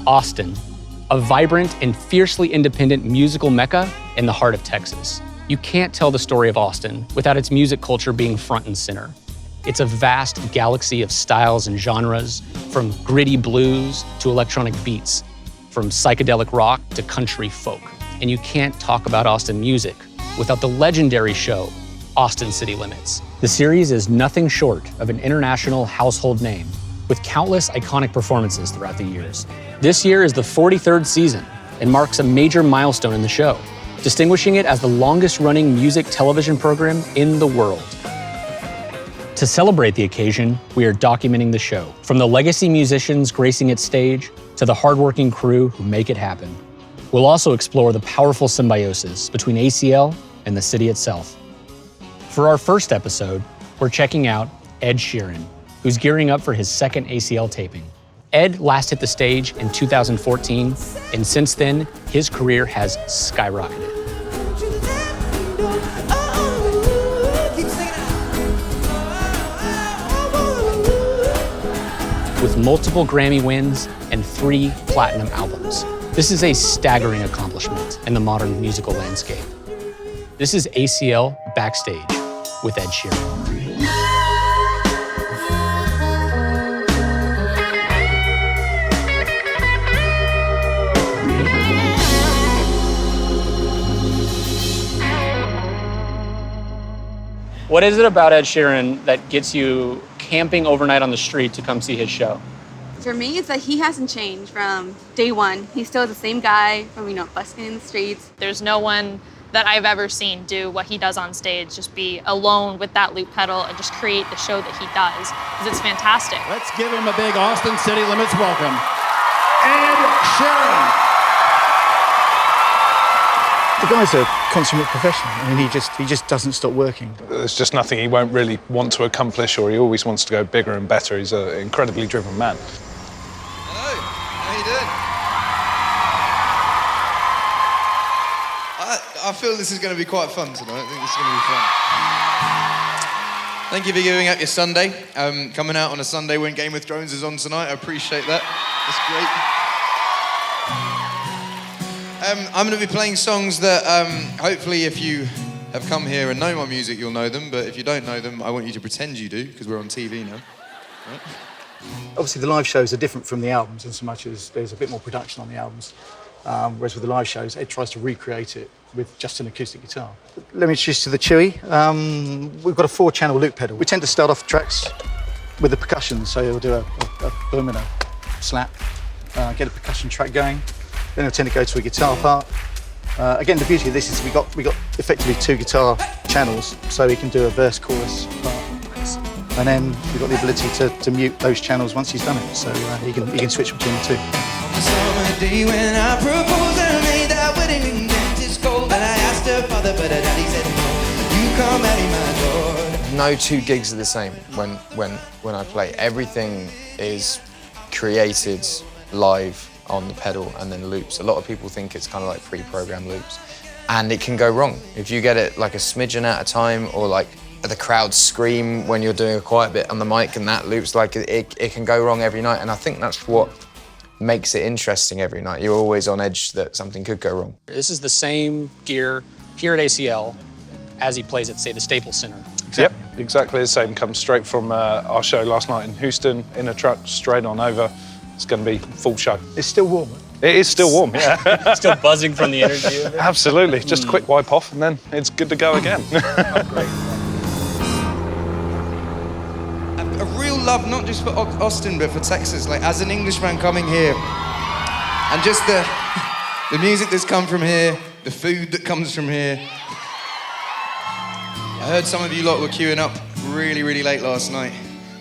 Austin, a vibrant and fiercely independent musical mecca in the heart of Texas. You can't tell the story of Austin without its music culture being front and center. It's a vast galaxy of styles and genres, from gritty blues to electronic beats, from psychedelic rock to country folk. And you can't talk about Austin music without the legendary show, Austin City Limits. The series is nothing short of an international household name, with countless iconic performances throughout the years. This year is the 43rd season and marks a major milestone in the show, distinguishing it as the longest-running music television program in the world. To celebrate the occasion, we are documenting the show, from the legacy musicians gracing its stage to the hardworking crew who make it happen. We'll also explore the powerful symbiosis between ACL and the city itself. For our first episode, we're checking out Ed Sheeran, who's gearing up for his second ACL taping. Ed last hit the stage in 2014, and since then, his career has skyrocketed. With multiple Grammy wins and 3 platinum albums. This is a staggering accomplishment in the modern musical landscape. This is ACL Backstage with Ed Sheeran. What is it about Ed Sheeran that gets you camping overnight on the street to come see his show? For me, it's that he hasn't changed from day one. He's still the same guy from, busking in the streets. There's no one that I've ever seen do what he does on stage, just be alone with that loop pedal and just create the show that he does, because it's fantastic. Let's give him a big Austin City Limits welcome. Ed Sheeran. The guy's a consummate professional. I mean, he just doesn't stop working. There's just nothing he won't really want to accomplish, or he always wants to go bigger and better. He's an incredibly driven man. Hello, how you doing? I feel this is going to be quite fun tonight. I think this is going to be fun. Thank you for giving up your Sunday. Coming out on a Sunday when Game of Thrones is on tonight. I appreciate that. That's great. I'm going to be playing songs that hopefully if you have come here and know my music, you'll know them. But if you don't know them, I want you to pretend you do, because we're on TV now. Right? Obviously, the live shows are different from the albums in so much as there's a bit more production on the albums. Whereas with the live shows, Ed tries to recreate it with just an acoustic guitar. Let me introduce you to the Chewy. We've got a 4-channel loop pedal. We tend to start off tracks with the percussion, so he'll do a boom and a slap, get a percussion track going. Then he'll tend to go to a guitar part. Again, the beauty of this is we got effectively 2 guitar channels, so he can do a verse chorus part. And then we've got the ability to mute those channels once he's done it, so he can switch between the 2. On the summer day when I proposed and made that wedding ring dentist cold, and I asked her father, but her daddy said no. You come marry my daughter. No 2 gigs are the same when I play. Everything is created live on the pedal and then loops. A lot of people think it's kind of like pre-programmed loops, and it can go wrong. If you get it like a smidgen at a time, or like the crowd scream when you're doing a quiet bit on the mic and that loops, like it can go wrong every night. And I think that's what makes it interesting every night. You're always on edge that something could go wrong. This is the same gear here at ACL as he plays at, say, the Staples Center. Yep, exactly the same. Comes straight from our show last night in Houston, in a truck, straight on over. It's going to be full show. It's still warm. It is still warm, yeah. Still buzzing from the energy of it. Absolutely. Just a quick wipe off and then it's good to go again. Oh, great. A real love, not just for Austin, but for Texas. Like, as an Englishman coming here, and just the music that's come from here, the food that comes from here. I heard some of you lot were queuing up really, really late last night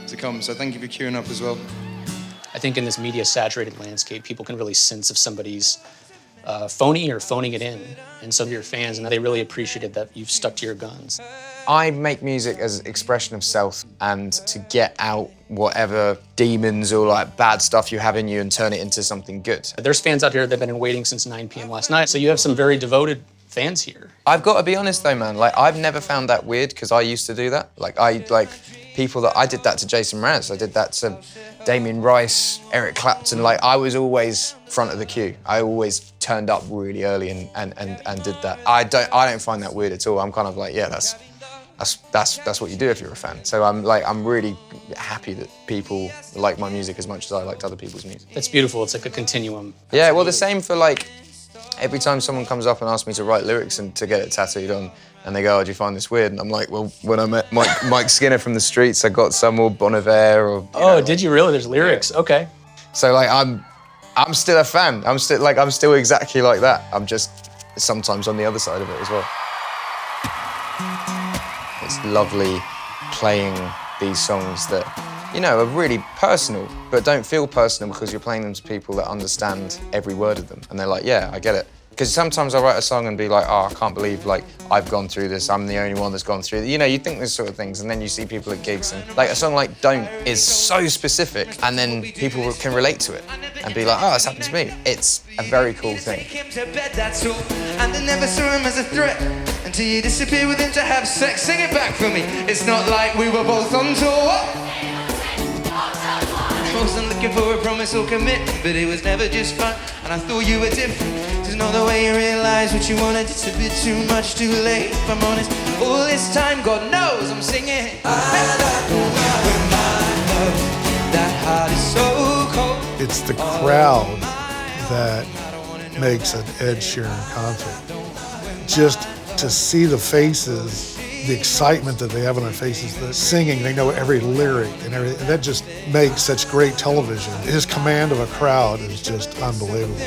to come, so thank you for queuing up as well. I think in this media-saturated landscape, people can really sense if somebody's phony or phoning it in. And some of your fans, and they really appreciated that you've stuck to your guns. I make music as an expression of self and to get out whatever demons or like bad stuff you have in you and turn it into something good. There's fans out here that have been waiting since 9 p.m. last night, so you have some very devoted fans here. I've got to be honest though, man, like I've never found that weird because I used to do that. Like people that I did that to Jason Mraz, I did that to Damien Rice, Eric Clapton. Like, I was always front of the queue. I always turned up really early and did that. I don't find that weird at all. I'm kind of like, yeah, that's what you do if you're a fan. So I'm really happy that people like my music as much as I liked other people's music. That's beautiful. It's like a continuum. Yeah, well, the same for like, every time someone comes up and asks me to write lyrics and to get it tattooed on, and they go, oh, do you find this weird? And I'm like, well, when I met Mike Skinner from the streets, I got some, or Bon Iver, or... Oh, did you really? There's lyrics, okay. So like, I'm still a fan. I'm still exactly like that. I'm just sometimes on the other side of it as well. It's lovely playing these songs that, you know, are really personal, but don't feel personal because you're playing them to people that understand every word of them. And they're like, yeah, I get it. Because sometimes I write a song and be like, oh, I can't believe, like, I've gone through this, I'm the only one that's gone through it. You know, you think these sort of things, and then you see people at gigs, and like a song like Don't is so specific, and then people can relate to it and be like, oh, that's happened to me. It's a very cool thing. And I never saw him as a threat until you disappeared with him to have sex. Sing it back for me. It's not like we were both on tour. I wasn't looking for a promise or commitment, but it was never just fun, and I thought you were different. There's not the way you realize what you wanted. It's a bit too much, too late, if I'm honest. All this time, God knows I'm singing. I don't know when my love, that heart is so cold. It's the crowd that makes an Ed Sheeran concert. Just to see the faces, the excitement that they have on their faces, the singing, they know every lyric and everything. That just makes such great television. His command of a crowd is just unbelievable.